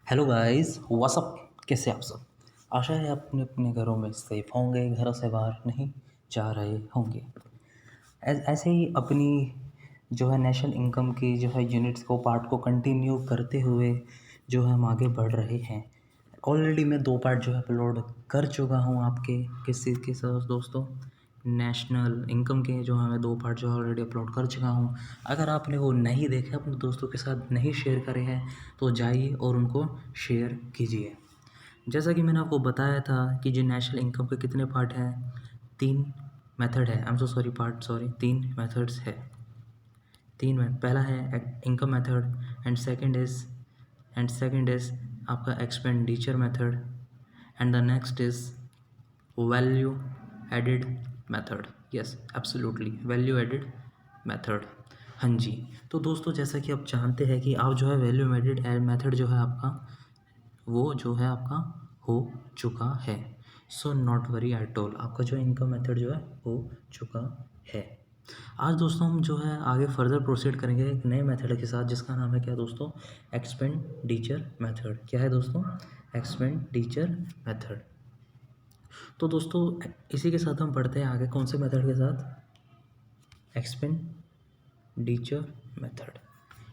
Hello guys what's up. कैसे आप सब? आशा है आप अपने अपने घरों में सेफ होंगे, घरों से बाहर नहीं जा रहे होंगे। ऐसे ही अपनी जो है नेशनल इनकम की जो है यूनिट्स को पार्ट को कंटिन्यू करते हुए जो है हम आगे बढ़ रहे हैं। ऑलरेडी मैं 2 पार्ट जो है अपलोड कर चुका हूँ आपके किस चीज़ के साथ दोस्तों, नेशनल इनकम के जो है मैं 2 पार्ट जो है ऑलरेडी अपलोड कर चुका हूँ। अगर आपने वो नहीं देखे, अपने दोस्तों के साथ नहीं शेयर करे हैं, तो जाइए और उनको शेयर कीजिए। जैसा कि मैंने आपको बताया था कि जो नेशनल इनकम के कितने पार्ट हैं, 3 मेथड है। I am so sorry, 3 methods है। 3 में पहला है income method and second is आपका expenditure method and the next is value added method. Yes absolutely, value added method. हाँ जी। तो दोस्तों जैसा कि आप जानते हैं कि आप जो है वैल्यू एडिड मेथड जो है आपका वो जो है आपका हो चुका है। So not worry at all, आपका जो इनकम मेथड जो है हो चुका है। आज दोस्तों हम जो है आगे फर्दर प्रोसीड करेंगे एक नए मेथड के साथ, जिसका नाम है क्या दोस्तों, एक्सपेंडिचर मेथड। क्या है दोस्तों? Expenditure method. तो दोस्तों इसी के साथ हम बढ़ते हैं आगे कौन से मेथड के साथ, एक्सपेंडिचर मेथड।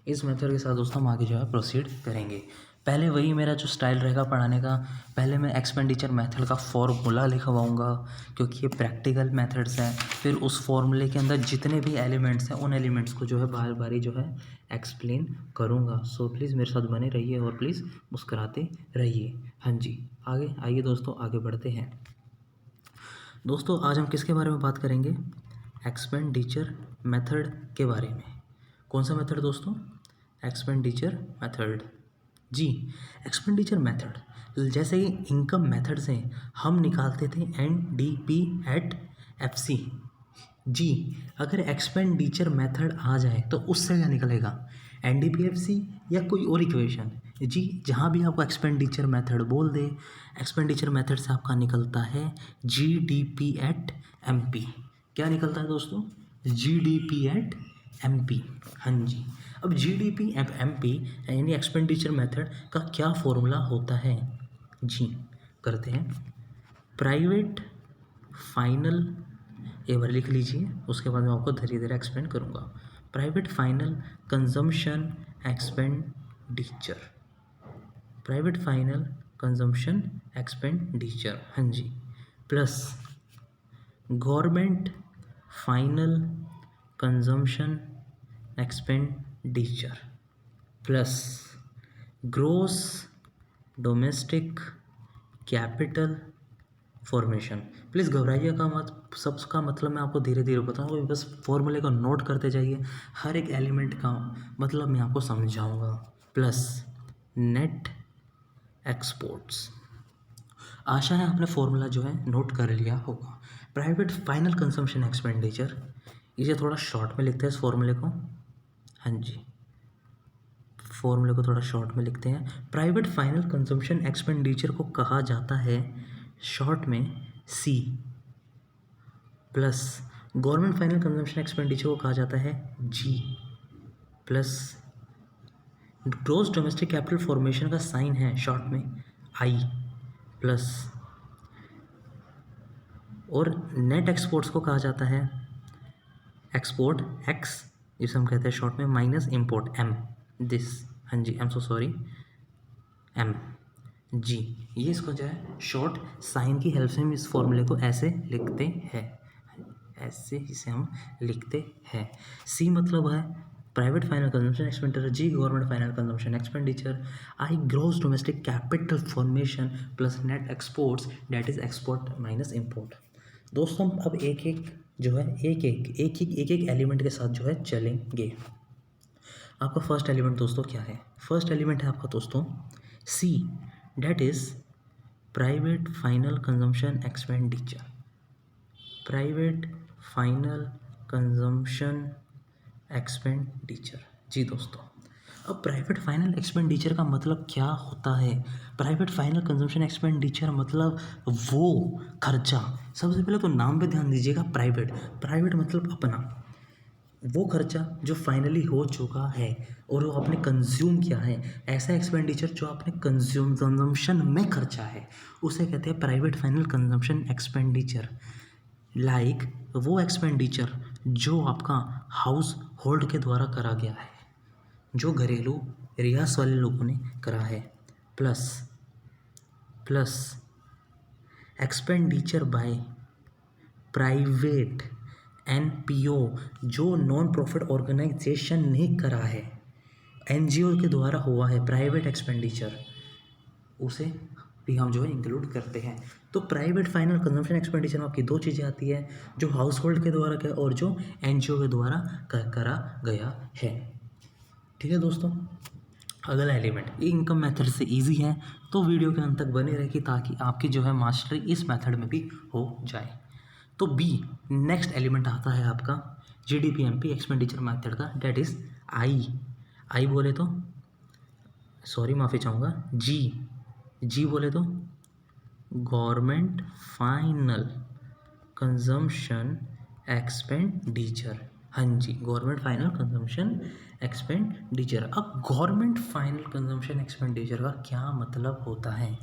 इस मेथड के साथ दोस्तों हम आगे जो है प्रोसीड करेंगे। पहले वही मेरा जो स्टाइल रहेगा पढ़ाने का, पहले मैं एक्सपेंडिचर मेथड का फॉर्मूला लिखवाऊंगा क्योंकि ये प्रैक्टिकल मेथड्स हैं। फिर उस फॉर्मूले के अंदर जितने भी एलिमेंट्स हैं उन एलिमेंट्स को जो है बार बारी जो है एक्सप्लेन करूँगा। सो प्लीज़ मेरे साथ बने रहिए और प्लीज़ मुस्कुराते रहिए। हाँ जी, आगे आइए दोस्तों, आगे बढ़ते हैं। दोस्तों आज हम किसके बारे में बात करेंगे? एक्सपेंडिचर मेथड के बारे में। कौन सा मेथड दोस्तों? Expenditure method. जी, एक्सपेंडिचर मेथड जैसे ही इनकम मेथड से हम निकालते थे NDP एट FC। जी, अगर एक्सपेंडिचर मेथड आ जाए तो उससे क्या निकलेगा, NDPFC या कोई और इक्वेशन। जी, जहाँ भी आपको एक्सपेंडिचर मेथड बोल दे, एक्सपेंडिचर मेथड से आपका निकलता है GDP एट MP। क्या निकलता है दोस्तों? GDP at MP। हाँ जी। अब GDP एट MP यानी एक्सपेंडिचर मेथड का क्या फॉर्मूला होता है? जी करते हैं। प्राइवेट फाइनल, एक बार लिख लीजिए, उसके बाद मैं आपको धीरे धीरे एक्सप्लेन करूँगा। Private final consumption expenditure, private final consumption expenditure, हाँ जी, plus government final consumption expenditure plus gross domestic capital formation. Please घबराइएगा मत, सबका मतलब मैं आपको धीरे धीरे बताऊँगा, बस फॉर्मूले को नोट करते जाइए, हर एक एलिमेंट का मतलब मैं आपको समझाऊँगा। Plus net exports. आशा है आपने फॉर्मूला जो है नोट कर लिया होगा। प्राइवेट फाइनल कंजम्पशन एक्सपेंडिचर, इसे थोड़ा शॉर्ट में लिखते हैं इस फॉर्मूले को। हाँ जी, फॉर्मूले को थोड़ा शॉर्ट में लिखते हैं। प्राइवेट फाइनल कंजम्पशन एक्सपेंडिचर को कहा जाता है शॉर्ट में C, plus government final consumption expenditure को कहा जाता है G, plus gross domestic capital formation का साइन है शॉर्ट में I, प्लस और नेट एक्सपोर्ट्स को कहा जाता है एक्सपोर्ट X, जिसे हम कहते हैं शॉर्ट में, माइनस इम्पोर्ट M, दिस। हाँ जी, I am so sorry, M जी। ये इसको जो है शॉर्ट साइन की हेल्प से हम इस फॉर्मूले को ऐसे लिखते हैं, ऐसे इसे हम लिखते हैं। C मतलब है private final consumption expenditure, G government final consumption expenditure, I gross domestic capital formation, plus net exports that is export minus import. दोस्तों अब एक एक जो है एक एक एलिमेंट के साथ जो है चलेंगे। आपका फर्स्ट एलिमेंट दोस्तों क्या है? फर्स्ट एलिमेंट है आपका दोस्तों C, that is private final consumption expenditure, private final consumption expenditure. जी दोस्तों, अब प्राइवेट फाइनल एक्सपेंडिचर का मतलब क्या होता है? प्राइवेट फाइनल कंजम्पशन एक्सपेंडिचर मतलब वो खर्चा, सबसे पहले तो नाम पे ध्यान दीजिएगा, प्राइवेट, प्राइवेट मतलब अपना। वो खर्चा जो फाइनली हो चुका है और वो आपने कंज्यूम किया है, ऐसा एक्सपेंडिचर जो आपने कंजम्पशन में खर्चा है, उसे कहते हैं private final consumption expenditure. Like वो एक्सपेंडिचर जो आपका हाउस होल्ड के द्वारा करा गया है, जो घरेलू रियासत वाले लोगों ने करा है, plus expenditure by private NPO जो नॉन प्रॉफिट ऑर्गेनाइजेशन ने करा है, एनजीओ के द्वारा हुआ है प्राइवेट एक्सपेंडिचर, उसे भी हम जो है इंक्लूड करते हैं। तो प्राइवेट फाइनल कंजम्पशन एक्सपेंडिचर में आपकी दो चीज़ें आती है, जो हाउस होल्ड के द्वारा किया और जो एनजीओ के द्वारा करा गया है। ठीक है दोस्तों, अगला एलिमेंट, ये इनकम मेथड से इजी है, तो वीडियो के अंत तक बने रहेगी ताकि आपकी जो है मास्टरी इस मेथड में भी हो जाए। तो बी नेक्स्ट एलिमेंट आता है आपका जीडीपीएमपी एक्सपेंडिचर मेथड का, डेट इज आई बोले तो सॉरी माफ़ी चाहूँगा, जी बोले तो गवर्नमेंट फाइनल कंजम्पशन एक्सपेंडिचर। हाँ जी, गवर्नमेंट फाइनल कंजम्पशन एक्सपेंडिचर। अब गवर्नमेंट फाइनल कंजम्पशन एक्सपेंडिचर का क्या मतलब होता है?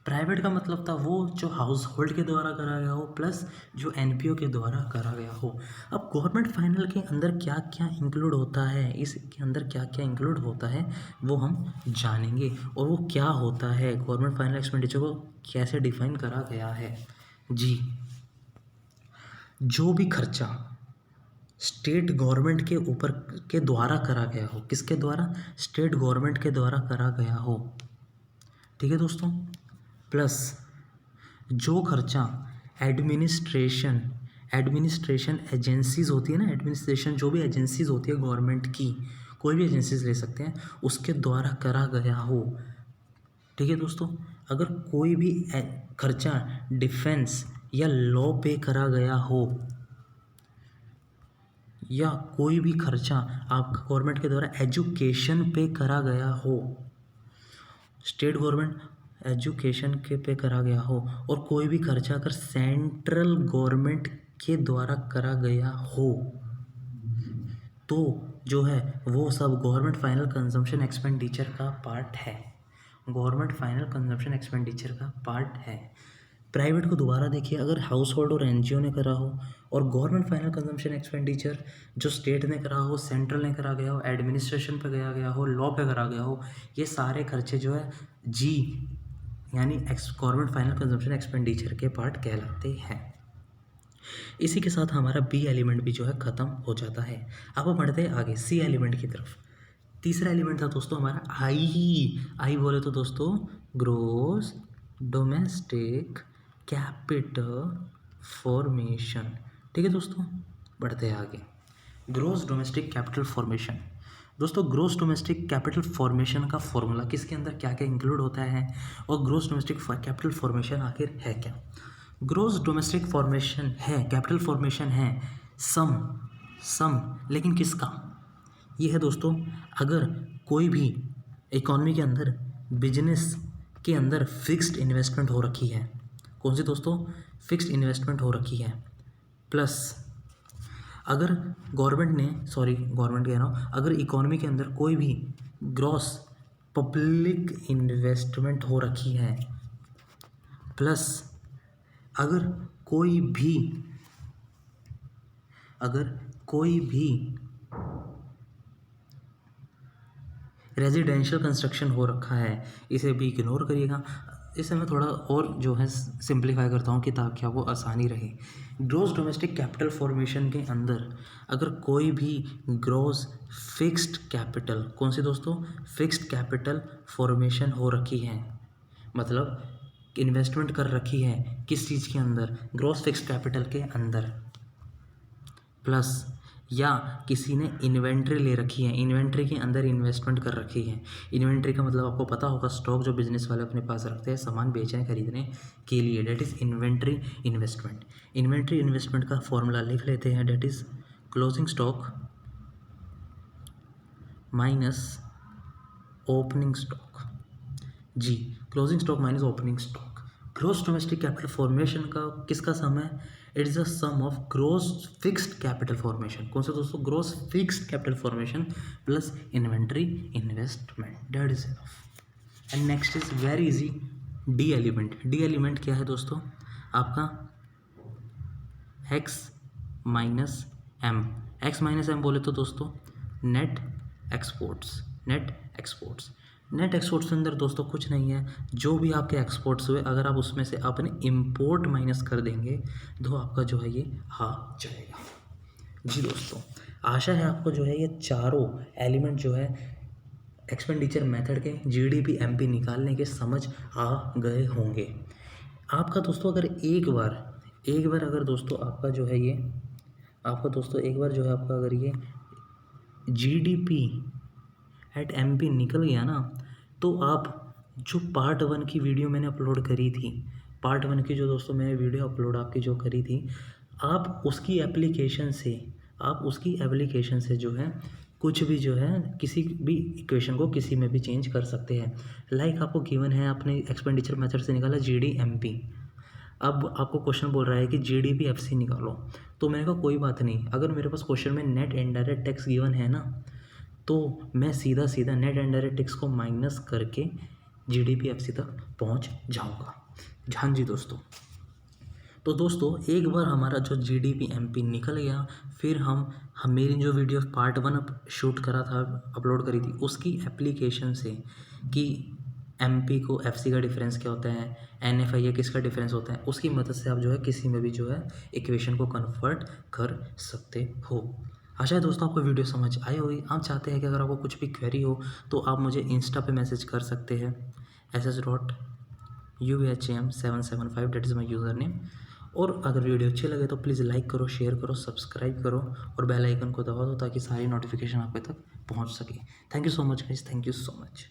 प्राइवेट का मतलब था वो जो हाउस होल्ड के द्वारा करा गया हो प्लस जो एनपीओ के द्वारा करा गया हो। अब गवर्नमेंट फाइनल के अंदर क्या क्या इंक्लूड होता है, इसके अंदर क्या क्या इंक्लूड होता है वो हम जानेंगे, और वो क्या होता है, गवर्नमेंट फाइनल एक्सपेंडिचर को कैसे डिफाइन करा गया है। जी, जो भी खर्चा स्टेट गवर्नमेंट के ऊपर के द्वारा करा गया हो, किसके द्वारा? स्टेट गवर्नमेंट के द्वारा करा गया हो। ठीक है दोस्तों, प्लस जो खर्चा एडमिनिस्ट्रेशन एजेंसीज होती है ना, एडमिनिस्ट्रेशन जो भी एजेंसीज होती है गवर्नमेंट की, कोई भी एजेंसीज ले सकते हैं, उसके द्वारा करा गया हो। ठीक है दोस्तों, अगर कोई भी खर्चा डिफेंस या लॉ पे करा गया हो, या कोई भी खर्चा आपका गवर्नमेंट के द्वारा एजुकेशन पे करा गया हो, स्टेट गवर्नमेंट एजुकेशन के पे करा गया हो, और कोई भी खर्चा अगर सेंट्रल गवर्नमेंट के द्वारा करा गया हो, तो जो है वो सब गवर्नमेंट फाइनल कंजम्पशन एक्सपेंडिचर का पार्ट है। गवर्नमेंट फाइनल कंजम्पशन एक्सपेंडिचर का पार्ट है। प्राइवेट को दोबारा देखिए, अगर हाउस होल्ड और एनजीओ ने करा हो, और गवर्नमेंट फाइनल कंजम्पशन एक्सपेंडिचर जो स्टेट ने करा हो, सेंट्रल ने करा गया हो, एडमिनिस्ट्रेशन पे गया हो, लॉ पे करा गया हो, ये सारे खर्चे जो है जी यानी गवर्नमेंट फाइनल कंजम्पशन एक्सपेंडिचर के पार्ट कहलाते हैं। इसी के साथ हमारा बी एलिमेंट भी जो है ख़त्म हो जाता है। अब हम बढ़ते हैं आगे सी एलिमेंट की तरफ। तीसरा एलिमेंट था दोस्तों हमारा आई बोले तो दोस्तों ग्रोस डोमेस्टिक कैपिटल फॉर्मेशन। ठीक है दोस्तों, बढ़ते हैं आगे। Gross domestic capital formation. दोस्तों ग्रोस डोमेस्टिक कैपिटल फॉर्मेशन का फॉर्मूला, किसके अंदर क्या क्या इंक्लूड होता है, और ग्रोस डोमेस्टिक कैपिटल फॉर्मेशन आखिर है क्या? ग्रोस डोमेस्टिक फॉर्मेशन है, कैपिटल फॉर्मेशन है सम लेकिन किसका? ये है दोस्तों, अगर कोई भी इकॉनमी के अंदर बिजनेस के अंदर फिक्स्ड इन्वेस्टमेंट हो रखी है, कौन सी दोस्तों? फिक्स्ड इन्वेस्टमेंट हो रखी है, प्लस अगर गवर्नमेंट कह रहा हूँ, अगर इकॉनमी के अंदर कोई भी ग्रॉस पब्लिक इन्वेस्टमेंट हो रखी है, प्लस अगर कोई भी रेजिडेंशियल कंस्ट्रक्शन हो रखा है, इसे भी इग्नोर करिएगा। इसे मैं थोड़ा और जो है सिंप्लीफाई करता हूँ कि ताकि आपको आसानी रहे। ग्रॉस डोमेस्टिक कैपिटल फॉर्मेशन के अंदर अगर कोई भी ग्रॉस फिक्स्ड कैपिटल, कौन सी दोस्तों? फिक्स्ड कैपिटल फॉर्मेशन हो रखी है, मतलब इन्वेस्टमेंट कर रखी है किस चीज़ के अंदर? ग्रॉस फिक्स्ड कैपिटल के अंदर, प्लस या किसी ने इन्वेंट्री ले रखी है, इन्वेंट्री के अंदर इन्वेस्टमेंट कर रखी है। इन्वेंट्री का मतलब आपको पता होगा, स्टॉक जो बिजनेस वाले अपने पास रखते हैं सामान बेचने खरीदने के लिए, that is inventory investment. Inventory investment का फॉर्मूला लिख लेते हैं, that is closing stock minus opening stock. Closing stock minus opening stock. Gross domestic capital formation का किसका सम है? It is the sum of gross fixed capital formation. कौन सा दोस्तों? Gross fixed capital formation plus inventory investment, that is enough. And next is very easy, D element. D element क्या है दोस्तों? आपका x minus M. X minus M बोले तो दोस्तों net exports. Net exports, net exports के अंदर दोस्तों कुछ नहीं है, जो भी आपके एक्सपोर्ट्स हुए अगर आप उसमें से अपने इंपोर्ट माइनस कर देंगे तो आपका जो है ये आ जाएगा। जी दोस्तों, आशा है आपको जो है ये चारों एलिमेंट जो है एक्सपेंडिचर मेथड के जीडीपी एमपी निकालने के समझ आ गए होंगे। आपका दोस्तों अगर एक बार अगर दोस्तों आपका जो है ये आपका दोस्तों एक बार जो है आपका अगर ये जीडीपी एट एमपी निकल गया ना, तो आप जो पार्ट 1 की वीडियो मैंने अपलोड करी थी, पार्ट 1 की जो दोस्तों मैंने वीडियो अपलोड आपकी जो करी थी, आप उसकी एप्लीकेशन से जो है कुछ भी जो है किसी भी इक्वेशन को किसी में भी चेंज कर सकते हैं। लाइक आपको गिवन है, आपने एक्सपेंडिचर मेथड से निकाला जीडीएमपी, अब आपको क्वेश्चन बोल रहा है कि जीडीपी एफसी निकालो, तो मैंने कहा कोई बात नहीं, अगर मेरे पास क्वेश्चन में नेट इनडायरेक्ट टैक्स गिवन है ना, तो मैं सीधा सीधा नेट इनडायरेक्ट टैक्स को माइनस करके जीडीपी एफसी तक पहुंच जाऊंगा। हाँ जी दोस्तों, तो दोस्तों एक बार हमारा जो जीडीपी एमपी निकल गया, फिर हम मेरी जो वीडियो पार्ट 1 शूट करा था, अपलोड करी थी, उसकी एप्लीकेशन से कि एमपी को एफसी का डिफरेंस क्या होता है, एनएफआई किसका डिफरेंस होता है, उसकी मदद से आप जो है किसी में भी जो है इक्वेशन को कन्वर्ट कर सकते हो। आशा है दोस्तों आपको वीडियो समझ आई होगी। आप चाहते हैं कि अगर आपको कुछ भी क्वेरी हो तो आप मुझे इंस्टा पे मैसेज कर सकते हैं, ss.ubham775, that is my user name. और अगर वीडियो अच्छी लगे तो प्लीज़ लाइक करो, शेयर करो, सब्सक्राइब करो और बेल आइकन को दबा दो ताकि सारी नोटिफिकेशन आप तक पहुंच सके। Thank you so much guys, thank you so much.